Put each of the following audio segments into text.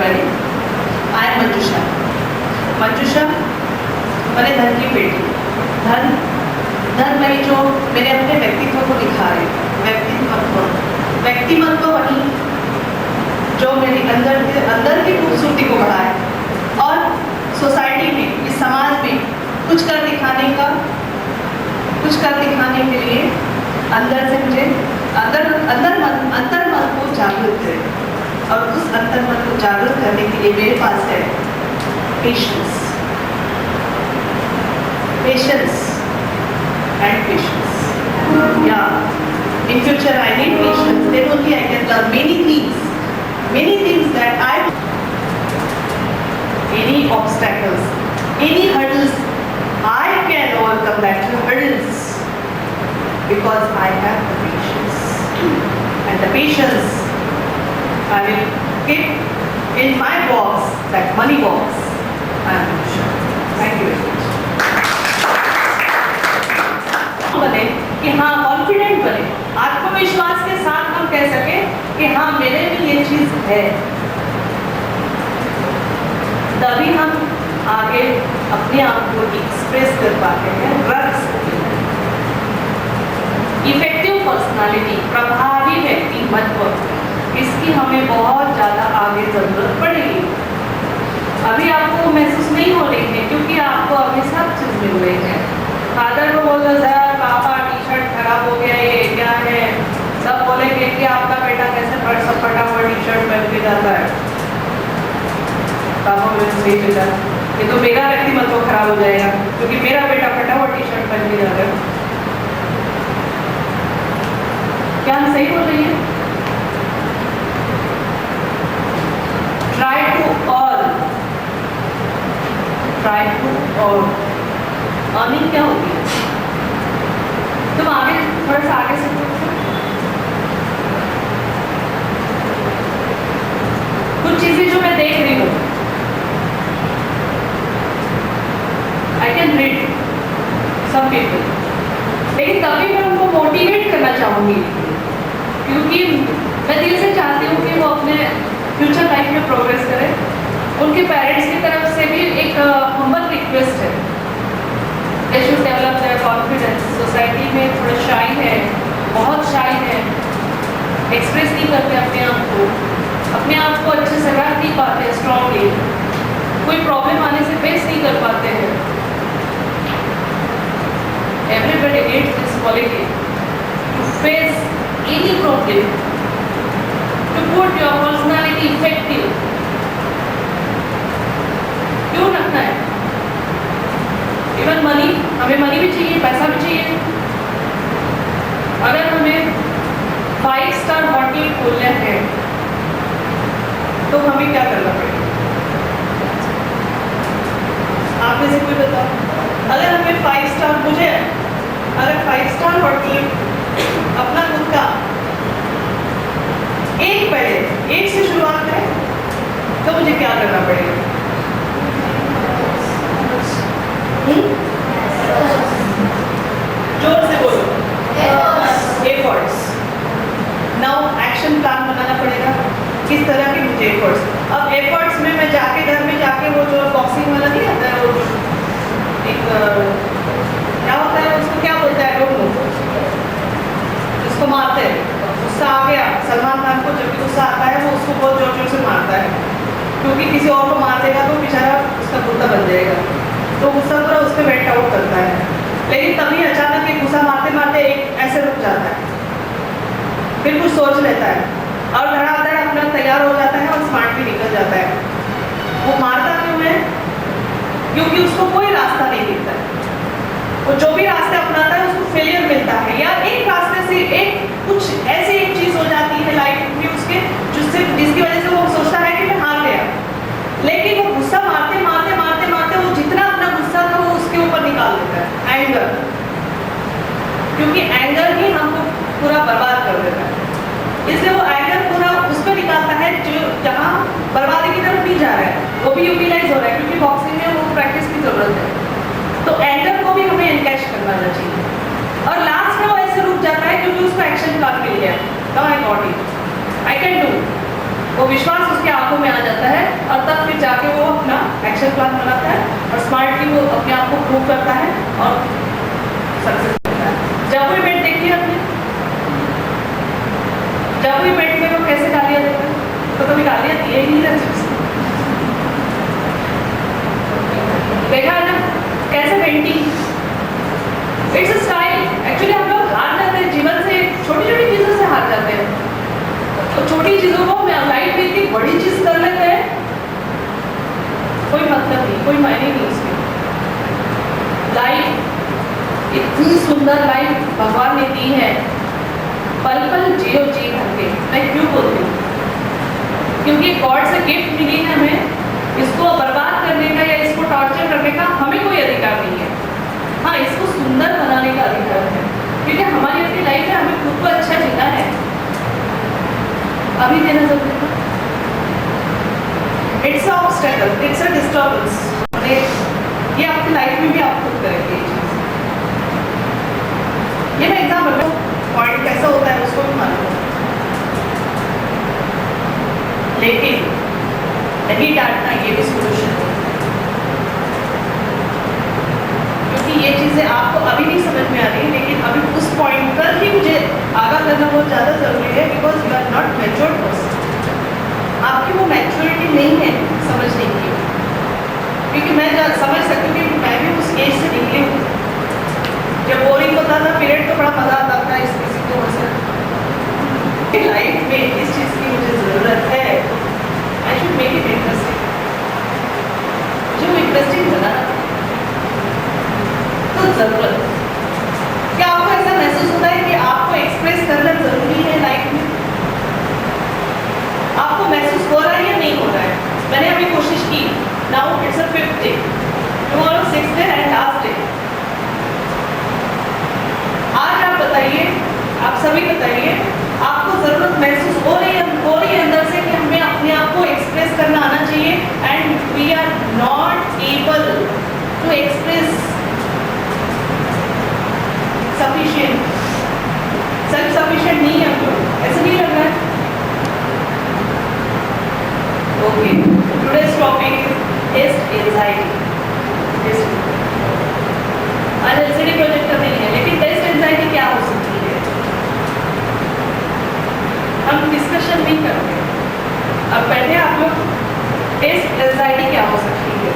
everybody. I am Manjusha. Manjusha मैंने धन की बेटी। धन में जो मेरे अपने व्यक्तित्व को दिखा रहे व्यक्तिमत्व वही जो मेरी अंदर की खूबसूरती को बढ़ाए और सोसाइटी में, इस समाज में कुछ कर दिखाने के लिए अंदर से मुझे अंतर मन को जागृत करे। और उस अंतर मन को जागृत करने के लिए मेरे पास है patience and patience. Yeah, in future I need patience. Then only I can learn many things that any obstacles, any hurdles, I can overcome that hurdles because I have the patience. And the patience I will keep in my box, that money box. I am sure. Thank you very much. बने कि हाँ confident बने, आत्मविश्वास के साथ हम कह सके कि हाँ मेरे में ये चीज है, तभी हम आगे अपने आप को एक्सप्रेस कर पाते हैं, रख सकते हैं। इफेक्टिव पर्सनालिटी, प्रभावी व्यक्तिमत्व, इसकी हमें बहुत ज्यादा आगे जरूरत पड़ेगी। अभी आपको महसूस नहीं हो रही है क्योंकि आपको अभी सब चीज मिल रही है। फादर को बोल दो सर पापा टी शर्ट खराब हो गया, ये क्या है, सब बोलेंगे कि आपका बेटा कैसे फटा हुआ टी शर्ट पहन के जाता है। पापा बोले सही बेटा, ये तो मेरा व्यक्तिमत्व खराब हो जाएगा क्योंकि मेरा बेटा फटा हुआ टी शर्ट पहन के जा रहा है। क्या हम सही बोल रही है? ट्राई टू ऑल अर्निंग क्या होती है? तुम आगे थोड़ा सा आगे से कुछ चीजें जो मैं देख रही हूँ, I can read some people, लेकिन तभी मैं उनको मोटिवेट करना चाहूंगी क्योंकि मैं दिल से चाहती हूँ कि वो अपने फ्यूचर लाइफ में प्रोग्रेस करें। उनके पेरेंट्स की तरफ से भी एक हम्बल रिक्वेस्ट है, they should develop their confidence. Society में थोड़ा शाई है, बहुत शाई है, एक्सप्रेस नहीं करते अपने आप को अच्छे से रख नहीं पाते स्ट्रॉन्गली, कोई प्रॉब्लम आने से फेस नहीं कर पाते हैं। Everybody needs this quality to face any problem, to put your personality effective. क्यों रखना है? इवन मनी, हमें मनी भी चाहिए, पैसा भी चाहिए। अगर हमें 5 स्टार होटल खोलना है तो हमें क्या करना पड़ेगा? आप में से कोई बताओ। अगर हमें 5 स्टार, अगर 5 स्टार होटल अपना खुद का एक से शुरुआत है तो मुझे क्या करना पड़ेगा? जोर से बोलो। एफर्ट्स। नाउ एक्शन प्लान बनाना पड़ेगा, किस तरह के मुझे एफर्ट्स। अब एफर्ट्स में मैं जाके घर में जाके वो जो बॉक्सिंग वाला नहीं आता है, वो एक क्या होता है उसको क्या बोलता है लोग, उसको मारते हैं। गुस्सा आ गया सलमान खान को, जब भी गुस्सा आता है वो उसको बहुत जोर जोर से मारता है क्योंकि किसी और को मार देगा तो बेचारा उसका कुत्ता बन जाएगा, तो गुस्सा पूरा उस पर वेट आउट करता है। लेकिन तभी अचानक एक गुस्सा मारते मारते एक ऐसे रुक जाता है, फिर कुछ सोच लेता है और धड़ाधड़ अपना तैयार हो जाता है और स्मार्ट भी निकल जाता है। वो मारता क्यों है? क्योंकि उसको कोई रास्ता नहीं दिखता है। वो जो भी रास्ते अपनाता है उसको फेलियर मिलता है, या एक रास्ते से कुछ ऐसी एक चीज हो जाती है लाइफ में उसके जिसकी वजह से वो सोचता है कि मैं हार गया। लेकिन वो गुस्सा मारते मारते मारते मारते वो जितना अपना गुस्सा था वो उसके ऊपर निकाल देता है, एंगर। क्योंकि एंगर ही हमको पूरा बर्बाद कर देता है, इसलिए वो एंगर पूरा उस पर निकालता है जो जहाँ बर्बादी की तरफ नहीं जा रहा है, वो भी यूटिलाइज हो रहा है क्योंकि बॉक्सिंग में वो प्रैक्टिस की जरूरत है। तो एंगर को भी हमें एनकैश करवाना चाहिए और लास्ट में वो ऐसे रुक जाता है क्योंकि उसको एक्शन प्लान मिल गया, now I got it, I can do. वो विश्वास उसके आंखों में आ जाता है और तब फिर जाके वो अपना एक्शन प्लान बनाता है और स्मार्टली वो अपने आप को प्रूव करता है और सक्सेस होता है। जाबू इवेंट देखिए आपने, जाबू इवेंट में वो कैसे गालियाँ देते हैं, तो कभी गालियाँ दिए ही नहीं रहती, देखा है ना कैसे painting, it's a style. Actually हम लोग हार जाते हैं जीवन से, छोटी छोटी चीज़ों से हार जाते हैं, तो छोटी चीज़ों को हम लाइफ में इतनी बड़ी चीज़ कर लेते हैं, कोई मतलब नहीं, कोई मायने नहीं उसमें। लाइफ इतनी सुंदर लाइफ भगवान ने दी है, पल पल जियो जी भर के। मैं क्यों बोलती हूँ, क्योंकि गॉड से गिफ्ट मिली है हमें, इसको बर्बाद करने का या इसको टॉर्चर करने का हमें कोई अधिकार नहीं है। हाँ, इसको सुंदर बनाने का अधिकार है, क्योंकि हमारी अपनी लाइफ है, हमें खुद को अच्छा जीना है। अभी देना जरूरी था, it's a obstacle, it's a disturbance. ये आपकी लाइफ में भी आप खुद करेंगे ये मैं एग्जाम्पल पॉइंट कैसा होता है उसको भी मालूम, लेकिन नहीं डांटना ये भी सोल्यूशन है, क्योंकि ये चीज़ें आपको अभी नहीं समझ में आ रही है, लेकिन अभी उस पॉइंट पर ही मुझे आगाह करना बहुत ज़्यादा ज़रूरी है, because you are not matured person, आपकी वो मैच्योरिटी नहीं है समझने की, क्योंकि मैं समझ सकती हूँ कि मैं भी उस एज से निकली हूँ, जब बोरिंग होता था पीरियड तो बड़ा मज़ा आता था इस किसी को वैसे। लाइफ में इस चीज़ की मुझे ज़रूरत है, I should make it interesting, मुझे वो इंटरेस्टिंग बनाना तो ज़रूरत। क्या आपको ऐसा महसूस होता है कि आपको एक्सप्रेस करना ज़रूरी है लाइफ में? आपको महसूस हो रहा है या नहीं हो रहा है? मैंने अभी कोशिश की, now it's a 5th day, tomorrow 6th day and last day. आज आप बताइए, आप सभी बताइए, आपको ज़रूरत महसूस हो रही है अंदर से कि हमें अपने आप को एक्सप्रेस करना आना चाहिए, and we are not able to express sufficient, self sufficient नहीं है हम लोग, ऐसा नहीं लग रहा है? Okay, today's topic test anxiety. आज एलसीडी प्रोजेक्ट नहीं है, लेकिन टेस्ट एंजाइटी क्या हो सकती है हम डिस्कशन नहीं करते। अब पहले आप लोग टेस्ट एंजाइटी क्या हो सकती है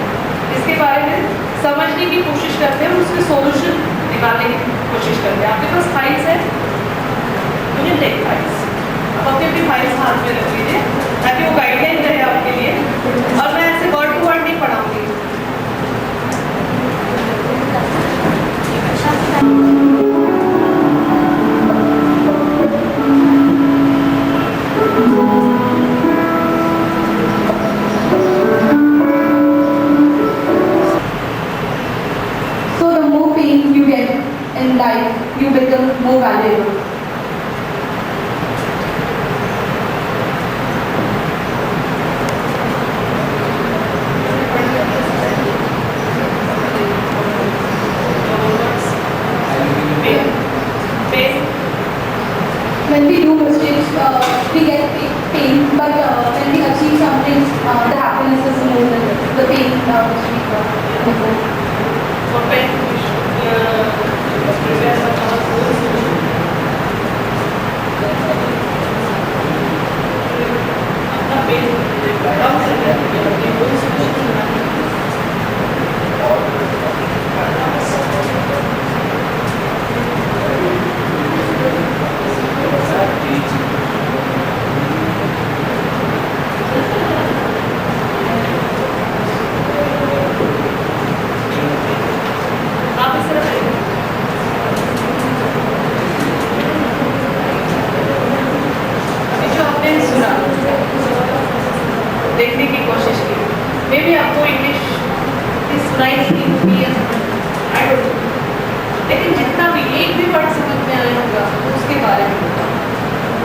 इसके बारे में समझने की कोशिश करते हैं, उसके सॉल्यूशन निकालने की कोशिश करते हैं। आपके पास फाइल्स है, मुझे टेक फाइल्स, अब अपनी फाइल्स हाथ में रख लीजिए ताकि वो गाइडलाइन रहे आपके लिए, और मैं ऐसे वर्ड टू वर्ड नहीं पढ़ाऊंगी। So the more pain you get in life, you become more valuable. When we do mistakes, we get pain, but when we achieve something, the happiness is more than the pain which we got before. For pain, we should prepare some other foods. अपना pen कम से कम कोई solution आप इस तरह करेंगे। अभी जो आपने सुना, देखने की कोशिश की, मे भी आपको इंग्लिश की सुनाई नहीं होगी या आई डोंट नो, लेकिन जितना भी एक भी वर्ड समझ में आया होगा उसके बारे में होगा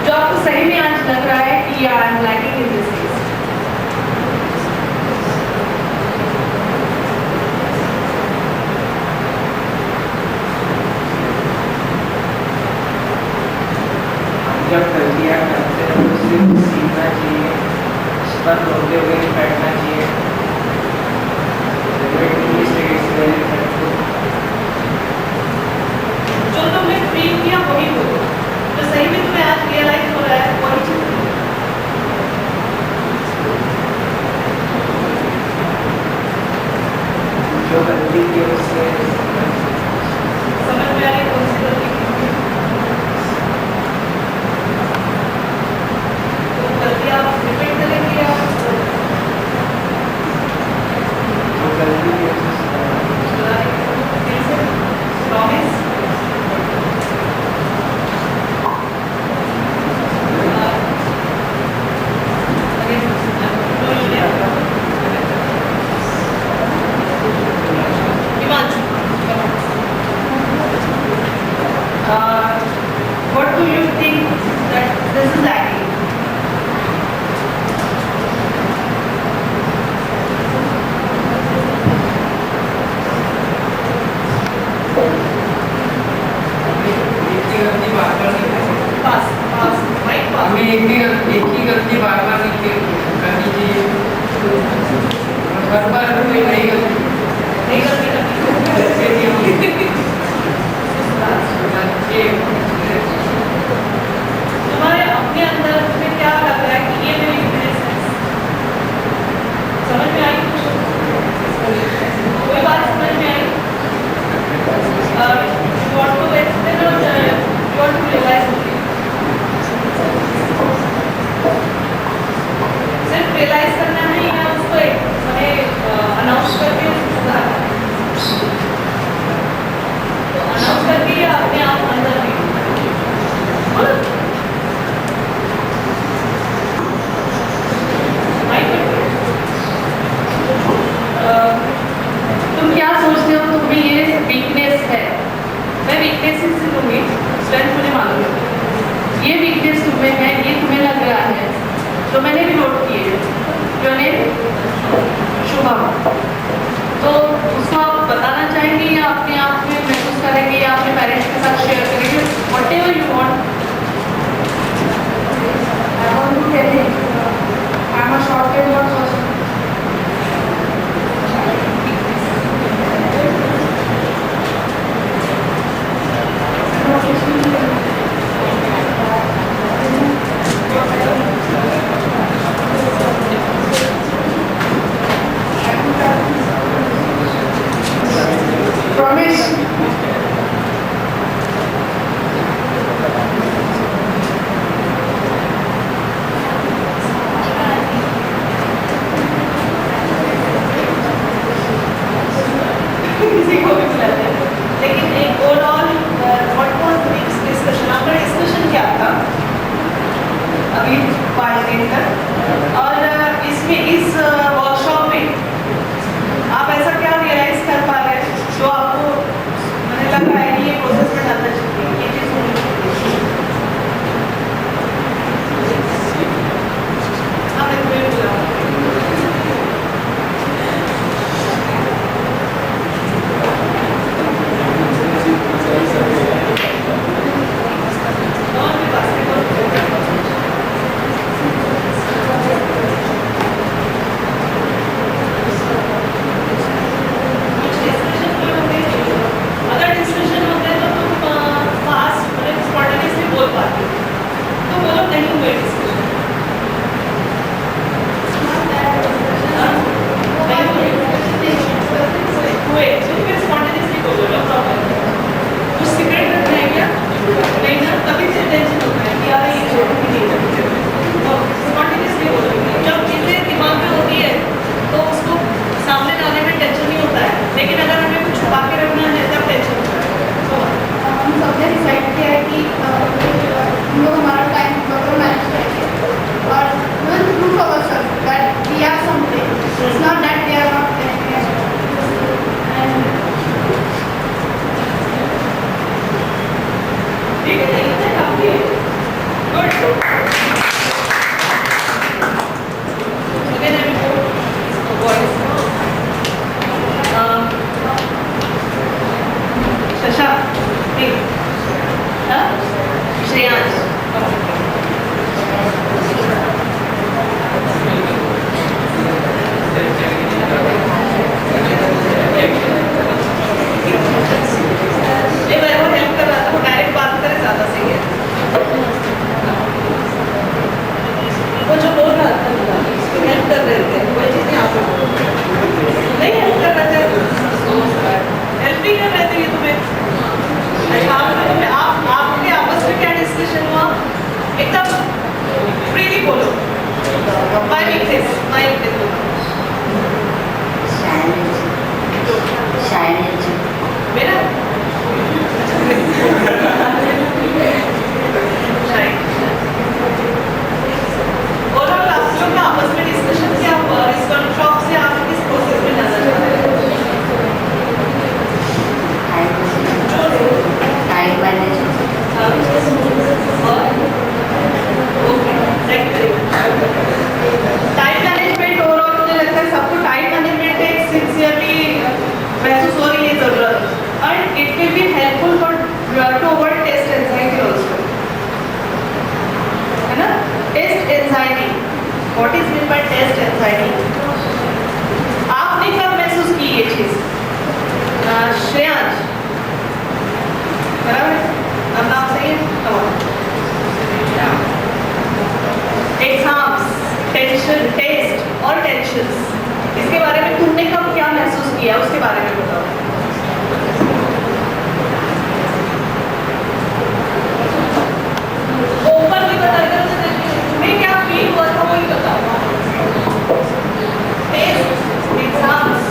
जो आपको सही में आज लग रहा है कि I am lacking in this case. जब गलतियाँ करते हैं तो उसे सीखना चाहिए, सर रोते हुए नहीं बैठना चाहिए। जो तुमने फील किया वही बोलो, जो सही में तुम्हें आज रियलाइज हो रहा है वही चीज बोलो। जो गलती की उससे समझ में आ रही कौन सी गलती की? तो गलती आप रिपीट करेंगे या जो गलती की उससे सुधारेंगे? फिर से promise. What do you think that this is acting? गलती बार बार नहीं करनी। Pass, pass, right? Pass. हमें एक ही गलती बार बार नहीं करनी चाहिए। हर बार कोई नई गलती नहीं गलती करनी। तुम्हारे अपने अंदर तुम्हें क्या लग रहा है कि ये मेरी वीकनेस है? समझ में आई कुछ? कोई बात समझ में आई? You want to explain or you want to realize only? सिर्फ रियलाइज करना है या उसको अनाउंस करके उसको सुधारना है? तो अनाउंस करके या अपने आप अंदर भी? बोलो। माइक पे। तुम क्या सोचते हो तुम्हें ये वीकनेस है? मैं वीकनेस से लूँगी, स्ट्रेंथ मुझे मालूम है। ये वीकनेस तुम्हें है, ये तुम्हें लग रहा है, तो मैंने भी नोट किए है। जो ने शुभम, तो उसको आप बताना चाहेंगे या अपने आप में महसूस करेंगे या अपने पेरेंट्स के साथ शेयर करेंगे? What ever you want. I want to tell him I'm a short-tempered person. Promise. किसी को भी बुलाते हैं, लेकिन एक overall what was this discussion, आपका डिस्कशन क्या था अभी 5 दिन तक? और इसमें इस वर्कशॉप में आप ऐसा क्या रियलाइज कर पा रहे हैं जो आपको मुझे लग रहा है कि ये प्रोसेस में डालना चाहिए, ये चीज़ होनी चाहिए? हाँ, मैं तुम्हें बुलाऊंगी। और भी बास्केटबॉल टाइम मैनेजमेंट ओवरऑल मुझे लगता है सबको टाइम मैनेजमेंट एक सिंसियरली महसूस हो रही है ज़रूरत, and it will be helpful for to avoid test anxiety also, है ना। Test anxiety, what is mean by test anxiety? आपने कब महसूस की ये चीज़? श्रेयांश, बराबर है? अब नाम सही है? एग्जाम्स, टेंशन, टेस्ट और टेंशन्स, इसके बारे में तुमने कब क्या महसूस किया उसके बारे में बताओ। ऊपर भी बता दो, तुम्हें क्या फील हुआ था वही बताओ। टेस्ट, एग्जाम्स,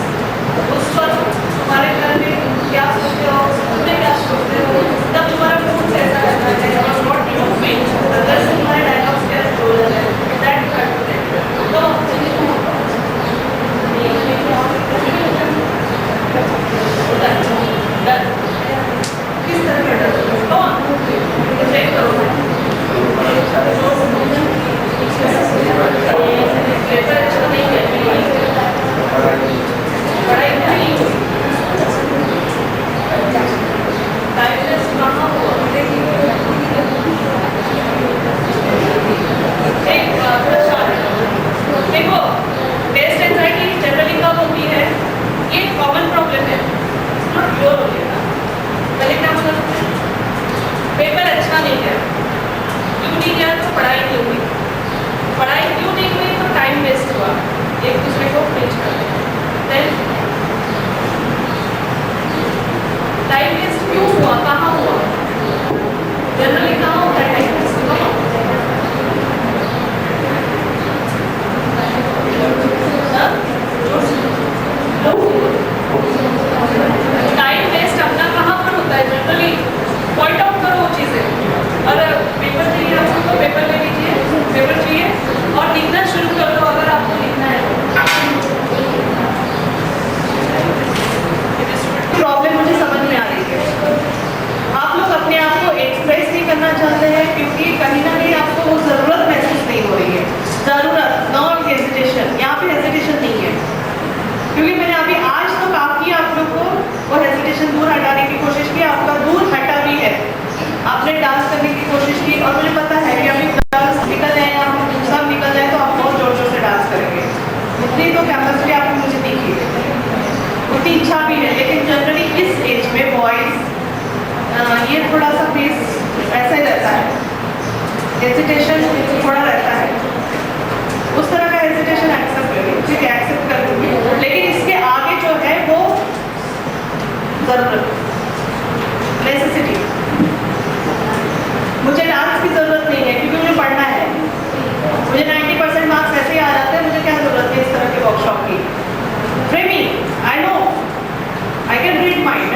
उस वक्त तुम्हारे घर में क्या सोचते हो, तुमने क्या सोचते हो, तब तुम्हारा मूड कैसा रहता है, और व्हाट यू फील, अगर तुम्हारे डायलॉग्स क्या बोल रहे हैं, दैट तो किस तरह का डर? कौन? चेक करो। पेपर अच्छा नहीं है, पढ़ाई नहीं हुई, टाइमलेस कहाँ हुआ? एक प्रश्न देखो, टेस्ट एंजाइटी जनरली कब होती है? ये कॉमन प्रॉब्लम है, नॉट योर ओनली। पहले क्या मतलब पेपर अच्छा नहीं गया, क्यों नहीं गया? तो पढ़ाई नहीं हुई, पढ़ाई क्यों नहीं हुई? तो टाइम वेस्ट हुआ, एक दूसरे को पेश कर देन टाइम वेस्ट क्यों हुआ, कहाँ हुआ? जनरली कहाँ होता है टाइम वेस्ट? टाइम वेस्ट अपना कहाँ पर होता है जनरली? पॉइंट आउट करो वो चीज़ें। और पेपर चाहिए आपको तो पेपर ले लीजिए, पेपर चाहिए और लिखना शुरू कर दो अगर आपको लिखना है। प्रॉब्लम मुझे समझ में आ रही है, आप लोग अपने आप को एक्सप्रेस नहीं करना चाहते हैं क्योंकि कहीं ना कहीं आपको वो ज़रूरत महसूस नहीं हो रही है। ज़रूरत, नॉट हेजिटेशन, यहाँ पे हेजिटेशन नहीं है, क्योंकि मैंने अभी आज तो काफ़ी आप लोग को वो हेजिटेशन दूर हटाने की कोशिश की, आपका दूर हटा भी है, आपने डांस करने की कोशिश की, और मुझे पता है कि अभी डांस निकल जाए या सब निकल जाए तो आप बहुत जोर जोर से डांस करेंगे, उतनी तो कैपेसिटी आपको मुझे दिखी है, उतनी इच्छा भी है, लेकिन जनरली इस एज में बॉयज़ ये थोड़ा सा फेस ऐसा ही रहता है, हेजिटेशन थोड़ा रहता है, उस तरह का हेजिटेशन एक्सेप्ट करिए, ठीक है एक्सेप्ट कर लूँगी, लेकिन इसके आगे जो है वो ज़रूरत, नेसेसिटी, मुझे डांस की ज़रूरत नहीं है क्योंकि मुझे पढ़ना है, मुझे 90% मार्क्स ऐसे ही आ जाते हैं, मुझे क्या ज़रूरत है इस तरह के वर्कशॉप की? Framing, I know, I can read mind,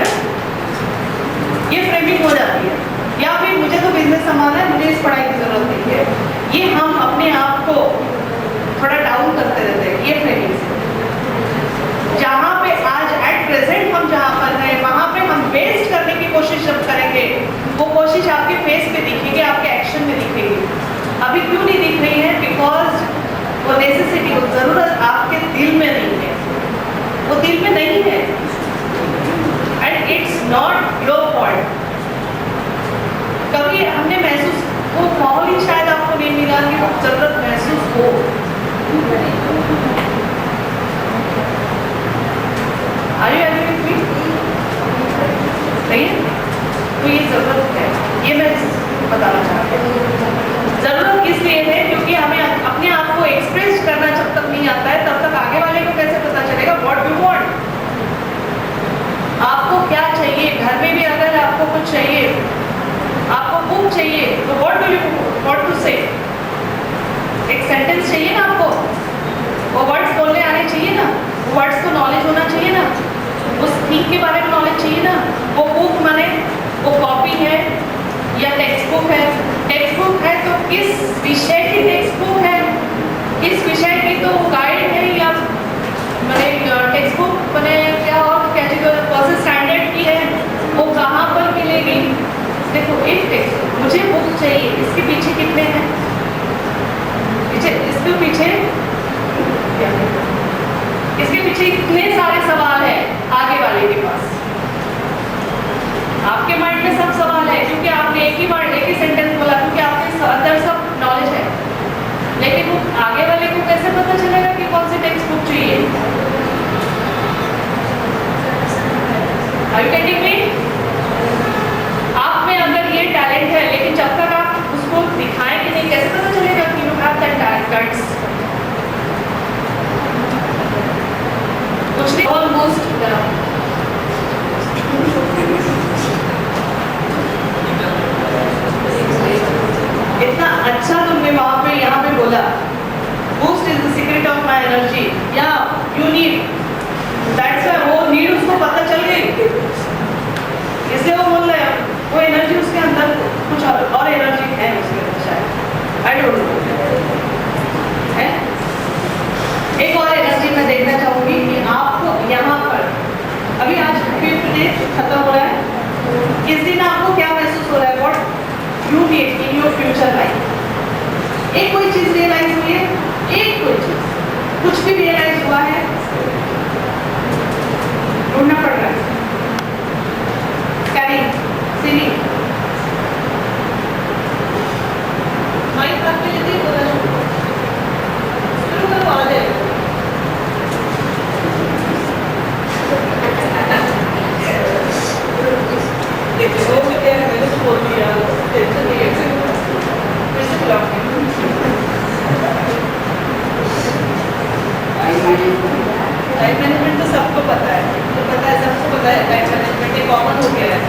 ये फ्रेमिंग हो जाती है, या फिर मुझे तो बिजनेस संभालना है, मुझे इस पढ़ाई की ज़रूरत नहीं है, ये हम अपने आप को थोड़ा डाउन करते रहते हैं, ये फ्रेमिंग से। जहाँ पे आज एट प्रेजेंट हम जहाँ पर हैं वहाँ पे हम वेस्ट करने की कोशिश जब करेंगे, वो कोशिश आपके फेस पे दिखेगी, आपके एक्शन में दिखेगी। अभी क्यों नहीं दिख रही है? बिकॉज वो नेसेसिटी, वो ज़रूरत आपके दिल में नहीं है, वो दिल में नहीं है, and it's not your fault. कभी हमने महसूस, वो माहौल ही शायद आपको नहीं मिला कि वो ज़रूरत महसूस हो। Are you agree with me? सही है? तो ये ज़रूरत है, ये मैं बताना चाहती हूँ। ज़रूरत किस लिए है? क्योंकि हमें अपने आप को एक्सप्रेस करना जब तक नहीं आता है, तब तक आगे वाले को कैसे पता चलेगा व्हाट यू वांट, आपको क्या चाहिए। घर में भी अगर आपको कुछ चाहिए, आपको बुक चाहिए, तो what do you want to say? एक सेंटेंस चाहिए ना आपको, वो वर्ड्स बोलने आने चाहिए ना, वो वर्ड्स को नॉलेज होना चाहिए ना, उस थिंग के बारे में नॉलेज चाहिए ना। वो बुक माने वो कॉपी है या टेक्स्ट बुक है? टेक्स्ट बुक है तो किस विषय की टेक्स्ट बुक है, किस विषय की तो गाइड है, या मैंने टेक्स्ट बुक मैंने क्या और कैटेगरी कौन से स्टैंडर्ड की है, वो कहाँ पर मिलेगी? देखो एक टेक्स्ट, मुझे बुक चाहिए, इसके पीछे कितने हैं, पीछे ही वर्ड एक ही सेंटेंस बोला क्योंकि आपके अंदर सब नॉलेज है, लेकिन वो आगे वाले को कैसे पता चलेगा कि कौन सी टेक्स्ट बुक चाहिए? Are you getting me? आप में अगर ये टैलेंट है, लेकिन जब तक आप उसको दिखाएंगे नहीं, कैसे पता चलेगा कि यू हैव दैट टैलेंट? कुछ नहीं, ऑलमोस्ट इतना अच्छा तुमने वहां पे यहाँ पे बोला, boost is the secret of my energy, या यू नीड, दैट्स व्हाई वो नीड उसको पता चल गई, इसलिए वो बोल रहा है वो एनर्जी उसके अंदर कुछ और एनर्जी है उसके अंदर शायद, आई डोंट नो है। एक और एनर्जी मैं देखना चाहूंगी कि आपको यहाँ पर अभी आज 5th डे खत्म हो रहा है, इस दिन आपको क्या महसूस हो रहा है? What you need in your future life? एक कोई चीज रियलाइज हुई है? एक कोई चीज, कुछ भी रियलाइज हुआ है? ढूंढना पड़ रहा है। कैरी सीरी माइक रख के लेती बोला शुरू करो, आ जाए। देखो वो क्या है, मैंने तो बोल दिया, टेंशन नहीं है, फिर से बुलाओ। टाइम मैनेजमेंट तो सबको पता है, तो पता है, सबको पता है टाइम मैनेजमेंट, ये कॉमन हो गया है,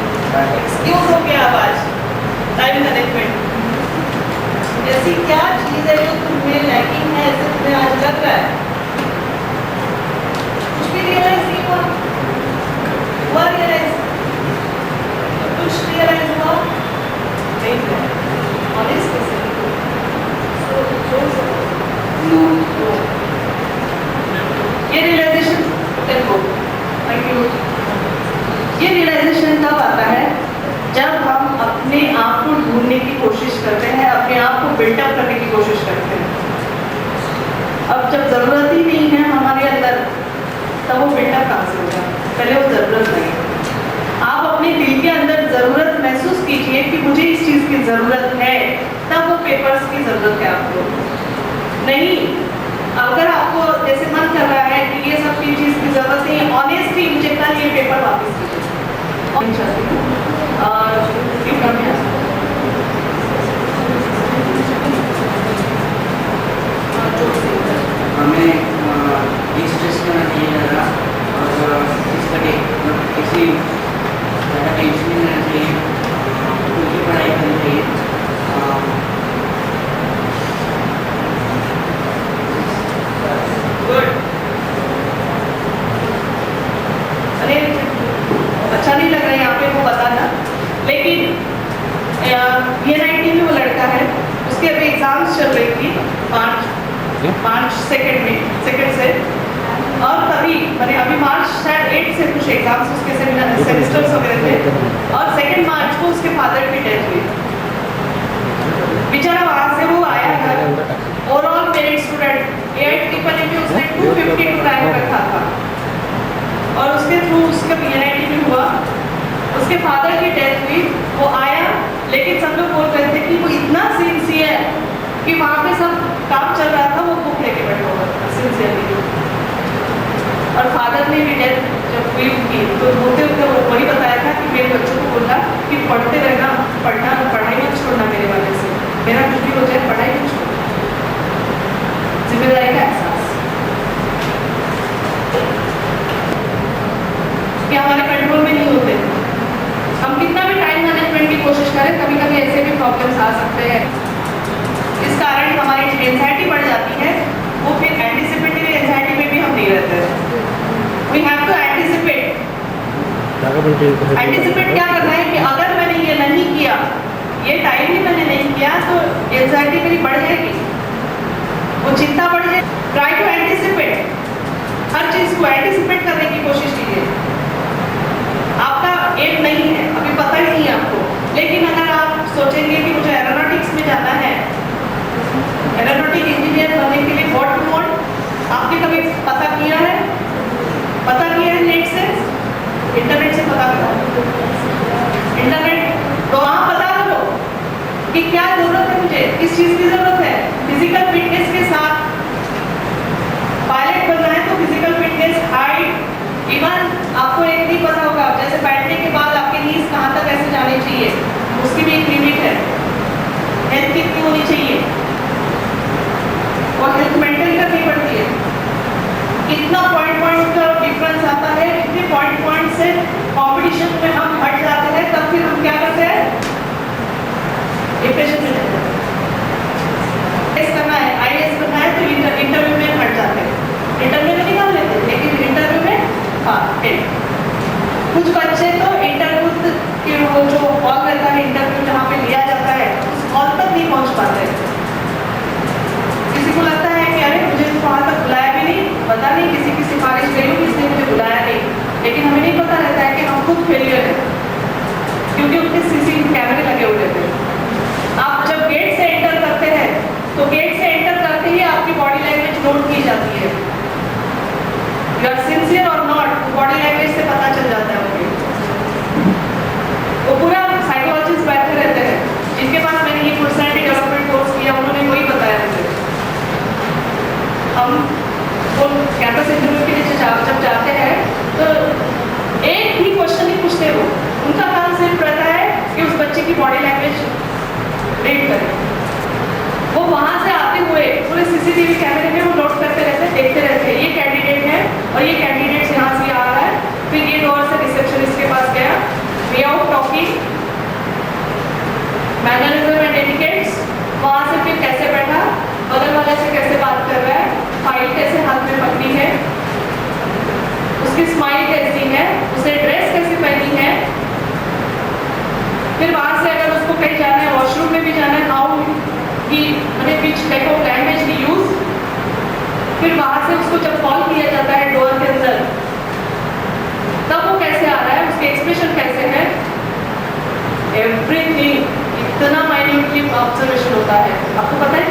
एक्सक्यूज हो गया अब आज टाइम मैनेजमेंट। ऐसी क्या चीज़ है जो तुम्हें लैकिंग है, ऐसे तुम्हें आज लग रहा है? कुछ भी रियलाइज नहीं हुआ? हुआ रियलाइज? कुछ रियलाइज हुआ नहीं हुआ? ऑनेस्ट कैसे? ये रियलाइजेशन ये रियलाइजेशन तब आता है जब हम अपने आप को ढूंढने की कोशिश करते हैं, अपने आप को बिल्डअप करने की कोशिश करते हैं। अब जब जरूरत ही नहीं है हमारे अंदर, तब वो बिल्डअप कहाँ से होगा? पहले वो जरूरत नहीं है। आप अपने दिल के अंदर जरूरत महसूस कीजिए कि मुझे इस चीज की जरूरत है, तब वो पेपर्स की जरूरत है आपको नहीं। अगर आपको जैसे मन कर रहा है कि ये सब चीज की जरूरत नहीं, ऑनेस्टली मुझे कल ये पेपर वापस कीजिए और हमें स्ट्रेस करना चाहिए ज़्यादा, और किसी ज़्यादा टेंशन नहीं लेना चाहिए, खुद की पढ़ाई करनी चाहिए। अरे अच्छा नहीं लग रहा है यहाँ पे वो बताना, लेकिन ये 90 में वो लड़का है, उसके अभी एग्जाम्स चल रही थी 5 सेकंड से, और तभी मैंने अभी मार्च शायद 8 से कुछ एग्जाम्स उसके सेमेस्टर्स वगैरह थे, और 2 मार्च को उसके फादर की डेथ हुई। बेचारा वहाँ से वो आया घर, ओवरऑल मेरिट स्टूडेंट, 8 ट्रिपल में उसने 252 रैंक रखा था, और उसके थ्रू उसका PNIT में हुआ, उसके फादर की डेथ हुई। वो आया, लेकिन सब लोग बोल रहे थे कि वो इतना सिंसियर कि वहाँ पे सब काम चल रहा था, वो बुक लेके बैठा हुआ था सिंसियरली। और फादर ने भी डेथ जब हुई उनकी, तो होते होते वो वही बताया था कि मेरे बच्चों को बोला कि पढ़ते रहना, पढ़ाई मत छोड़ना मेरे वाले से, मेरा कुछ भी हो जाए पढ़ाई मत छोड़ना, जिम्मेदारी का एहसास कि हमारे कंट्रोल में नहीं होते। हम कितना भी टाइम मैनेजमेंट की कोशिश करें, कभी कभी ऐसे भी प्रॉब्लम्स आ सकते हैं। इस कारण हमारी एंजाइटी बढ़ जाती है, वो फिर एंटिसिपेटरी एंजाइटी में भी हम नहीं रहते हैं। We have to anticipate. Anticipate क्या करना है कि अगर मैंने ये नहीं किया, ये टाइम ही मैंने नहीं किया, तो एंजाइटी मेरी बढ़ जाएगी, वो चिंता बढ़ जाएगी। ट्राई टू एंटिसिपेट, हर चीज़ को एंटिसिपेट करने की कोशिश कीजिए। आपका एम नहीं है, अभी पता ही नहीं है आपको, लेकिन अगर आप सोचेंगे कि मुझे एरोनॉटिक्स में जाना है, एरोनॉटिक इंजीनियर बनने के लिए व्हाट टू वांट, आपने कभी पता किया है? नेट से, इंटरनेट से पता करो, इंटरनेट तो वहाँ पता करो कि क्या जरूरत है मुझे, किस चीज की जरूरत है। फिजिकल फिटनेस के साथ पायलट बनना है तो फिजिकल फिटनेस, हाइट, इवन आपको एक नहीं पता होगा जैसे बैठने के बाद आपके नीज कहाँ तक ऐसे जाने चाहिए, उसकी भी एक लिमिट है। हेल्थ कितनी होनी चाहिए और हेल्थ मेंटेन करनी पड़ती है। कितना पॉइंट का डिफरेंस आता है, कितने पॉइंट से कंपटीशन में हम हट जाते हैं, तब फिर हम क्या करते हैं, डिप्रेशन में जाते हैं। टेस्ट करना है, आईएएस बनना है तो इंटरव्यू में हट जाते हैं, इंटरव्यू में निकाल लेते हैं, लेकिन इंटरव्यू में कुछ बच्चे तो इंटरव्यू के वो जो हॉल रहता है, इंटरव्यू जहाँ पे लिया जाता है, उस हॉल तक नहीं पहुँच पाते। किसी को लगता है कि अरे मुझे तो वहाँ तक बुलाया भी नहीं, पता नहीं किसी की सिफारिश गई होगी इसने मुझे बुलाया नहीं, लेकिन हमें नहीं पता रहता है कि हम खुद फेलियर हैं, क्योंकि उनके सीसीटीवी कैमरे लगे हुए थे। आप जब गेट से एंटर करते हैं तो गेट से एंटर करते ही आपकी बॉडी लैंग्वेज नोट की जाती है, यू आर सिंसियर और नॉट, बॉडी लैंग्वेज से पता चल जाता है मुझे। वो पूरा साइकोलॉजिस्ट बैठे रहते हैं, जिनके पास मैंने ये पर्सनैलिटी डेवलपमेंट कोर्स किया, उन्होंने वही बताया मुझे। हम वो कैंपस इंटरव्यू के नीचे जब जाते हैं तो एक भी क्वेश्चन नहीं पूछते, वो उनका काम सिर्फ रहता है कि उस बच्चे की बॉडी लैंग्वेज रीड करें। वो वहाँ से आते हुए पूरे सीसीटीवी कैमरे में वो नोट करते रहते हैं, देखते रहते हैं, ये कैंडिडेट है और ये कैंडिडेट यहाँ से आ रहा है, फिर ये डोर से रिसेप्शनिस्ट के पास गया, way of talking, mannerism and etiquettes, वहाँ से फिर कैसे बैठा, बगल वाले से कैसे बात कर रहा है, फाइल कैसे हाथ में पकड़ी है, उसकी स्माइल कैसी है, उसे ड्रेस कैसे पहनी है, फिर वहाँ से अगर उसको कहीं जाना है, वॉशरूम में भी जाना है, हाउ ही मैंने which type of language he use, फिर वहाँ से उसको जब कॉल किया जाता है डोर के अंदर, तब वो कैसे आ रहा है, उसके एक्सप्रेशन कैसे है, एवरीथिंग इतना माइन्यूटली ऑब्जर्वेशन होता है। आपको पता है